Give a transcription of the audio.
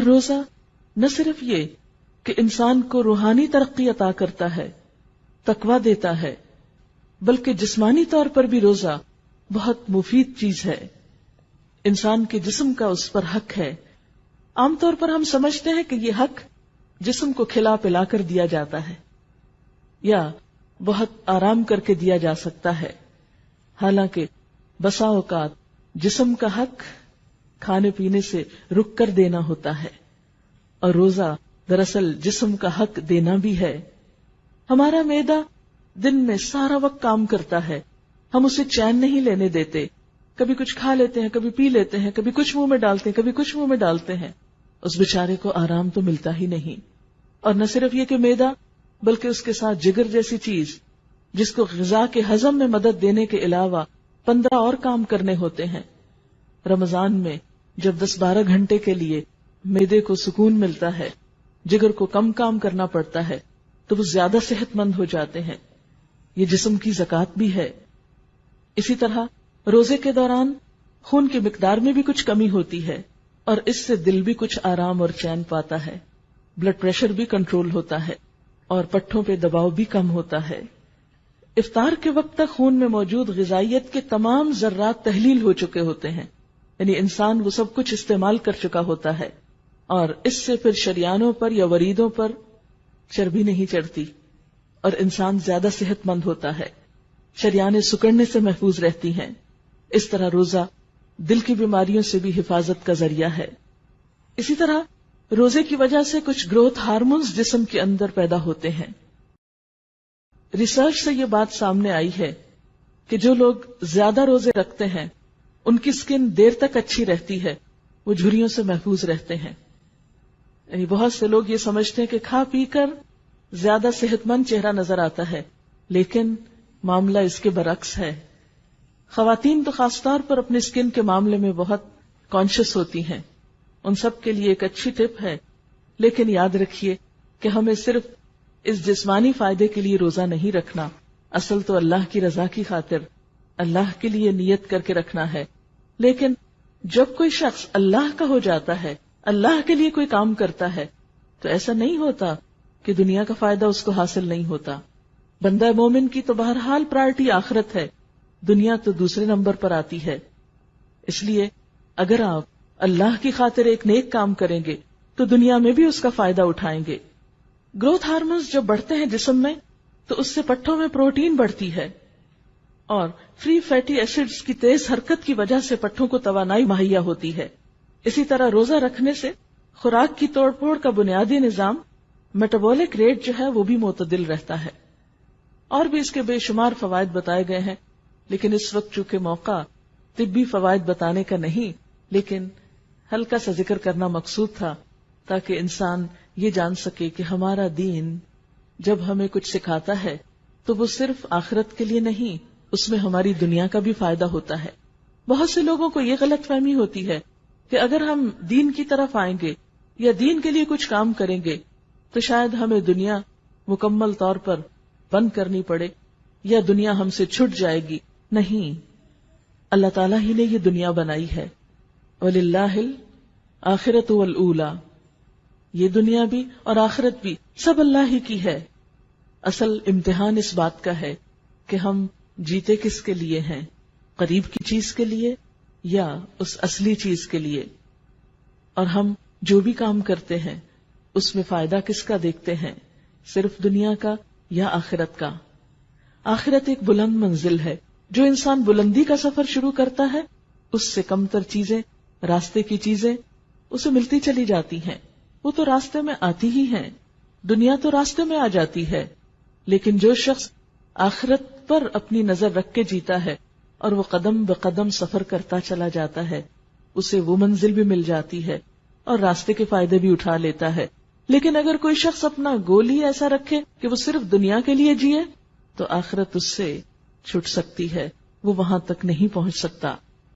اور روزہ نہ صرف یہ کہ انسان کو روحانی ترقی عطا کرتا ہے، تقویٰ دیتا ہے، بلکہ جسمانی طور پر بھی روزہ بہت مفید چیز ہے. انسان کے جسم کا اس پر حق ہے. عام طور پر ہم سمجھتے ہیں کہ یہ حق جسم کو کھلا پلا کر دیا جاتا ہے یا بہت آرام کر کے دیا جا سکتا ہے، حالانکہ بسا اوقات جسم کا حق کھانے پینے سے رک کر دینا ہوتا ہے، اور روزہ دراصل جسم کا حق دینا بھی ہے. ہمارا معدہ دن میں سارا وقت کام کرتا ہے، ہم اسے چین نہیں لینے دیتے. کبھی کچھ کھا لیتے ہیں، کبھی پی لیتے ہیں، کبھی کچھ منہ میں ڈالتے ہیں، کبھی کچھ منہ میں ڈالتے ہیں. اس بیچارے کو آرام تو ملتا ہی نہیں. اور نہ صرف یہ کہ معدہ، بلکہ اس کے ساتھ جگر جیسی چیز جس کو غذا کے ہضم میں مدد دینے کے علاوہ 15 اور کام کرنے ہوتے ہیں. رمضان میں جب 10-12 گھنٹے کے لیے معدے کو سکون ملتا ہے، جگر کو کم کام کرنا پڑتا ہے، تو وہ زیادہ صحت مند ہو جاتے ہیں. یہ جسم کی زکوٰۃ بھی ہے. اسی طرح روزے کے دوران خون کی مقدار میں بھی کچھ کمی ہوتی ہے، اور اس سے دل بھی کچھ آرام اور چین پاتا ہے. بلڈ پریشر بھی کنٹرول ہوتا ہے اور پٹھوں پہ دباؤ بھی کم ہوتا ہے. افطار کے وقت تک خون میں موجود غذائیت کے تمام ذرات تحلیل ہو چکے ہوتے ہیں، یعنی انسان وہ سب کچھ استعمال کر چکا ہوتا ہے، اور اس سے پھر شریانوں پر یا وریدوں پر چربی نہیں چڑھتی اور انسان زیادہ صحت مند ہوتا ہے. شریانیں سکڑنے سے محفوظ رہتی ہیں. اس طرح روزہ دل کی بیماریوں سے بھی حفاظت کا ذریعہ ہے. اسی طرح روزے کی وجہ سے کچھ گروتھ ہارمونز جسم کے اندر پیدا ہوتے ہیں. ریسرچ سے یہ بات سامنے آئی ہے کہ جو لوگ زیادہ روزے رکھتے ہیں ان کی سکن دیر تک اچھی رہتی ہے، وہ جھریوں سے محفوظ رہتے ہیں. یعنی بہت سے لوگ یہ سمجھتے ہیں کہ کھا پی کر زیادہ صحت مند چہرہ نظر آتا ہے، لیکن معاملہ اس کے برعکس ہے. خواتین تو خاص طور پر اپنے سکن کے معاملے میں بہت کانشیس ہوتی ہیں. ان سب کے لیے ایک اچھی ٹپ ہے، لیکن یاد رکھیے کہ ہمیں صرف اس جسمانی فائدے کے لیے روزہ نہیں رکھنا، اصل تو اللہ کی رضا کی خاطر اللہ کے لیے نیت کر کے رکھنا ہے. لیکن جب کوئی شخص اللہ کا ہو جاتا ہے، اللہ کے لیے کوئی کام کرتا ہے، تو ایسا نہیں ہوتا کہ دنیا کا فائدہ اس کو حاصل نہیں ہوتا. بندہ مومن کی تو بہرحال پرائرٹی آخرت ہے، دنیا تو دوسرے نمبر پر آتی ہے. اس لیے اگر آپ اللہ کی خاطر ایک نیک کام کریں گے تو دنیا میں بھی اس کا فائدہ اٹھائیں گے. گروتھ ہارمونز جب بڑھتے ہیں جسم میں تو اس سے پٹھوں میں پروٹین بڑھتی ہے، اور فری فیٹی ایسڈز کی تیز حرکت کی وجہ سے پٹھوں کو توانائی مہیا ہوتی ہے. اسی طرح روزہ رکھنے سے خوراک کی توڑ پھوڑ کا بنیادی نظام میٹابولک ریٹ جو ہے وہ بھی معتدل رہتا ہے. اور بھی اس کے بے شمار فوائد بتائے گئے ہیں، لیکن اس وقت چونکہ موقع طبی فوائد بتانے کا نہیں، لیکن ہلکا سا ذکر کرنا مقصود تھا تاکہ انسان یہ جان سکے کہ ہمارا دین جب ہمیں کچھ سکھاتا ہے تو وہ صرف آخرت کے لیے نہیں، اس میں ہماری دنیا کا بھی فائدہ ہوتا ہے. بہت سے لوگوں کو یہ غلط فہمی ہوتی ہے کہ اگر ہم دین کی طرف آئیں گے یا دین کے لیے کچھ کام کریں گے تو شاید ہمیں دنیا مکمل طور پر بند کرنی پڑے یا دنیا ہم سے چھٹ جائے گی. نہیں، اللہ تعالیٰ ہی نے یہ دنیا بنائی ہے. وَلِلَّهِ الْآخِرَةُ وَالْأُولَى، یہ دنیا بھی اور آخرت بھی سب اللہ ہی کی ہے. اصل امتحان اس بات کا ہے کہ ہم جیتے کس کے لیے ہیں، قریب کی چیز کے لیے یا اس اصلی چیز کے لیے. اور ہم جو بھی کام کرتے ہیں اس میں فائدہ کس کا دیکھتے ہیں، صرف دنیا کا یا آخرت کا. آخرت ایک بلند منزل ہے. جو انسان بلندی کا سفر شروع کرتا ہے اس سے کم تر چیزیں، راستے کی چیزیں اسے ملتی چلی جاتی ہیں. وہ تو راستے میں آتی ہی ہیں، دنیا تو راستے میں آ جاتی ہے. لیکن جو شخص آخرت پر اپنی نظر رکھ کے جیتا ہے اور وہ قدم بقدم سفر کرتا چلا جاتا ہے، اسے وہ منزل بھی مل جاتی ہے اور راستے کے فائدے بھی اٹھا لیتا ہے. لیکن اگر کوئی شخص اپنا گول ہی ایسا رکھے کہ وہ صرف دنیا کے لیے جیے تو آخرت اس سے چھٹ سکتی ہے، وہ وہاں تک نہیں پہنچ سکتا.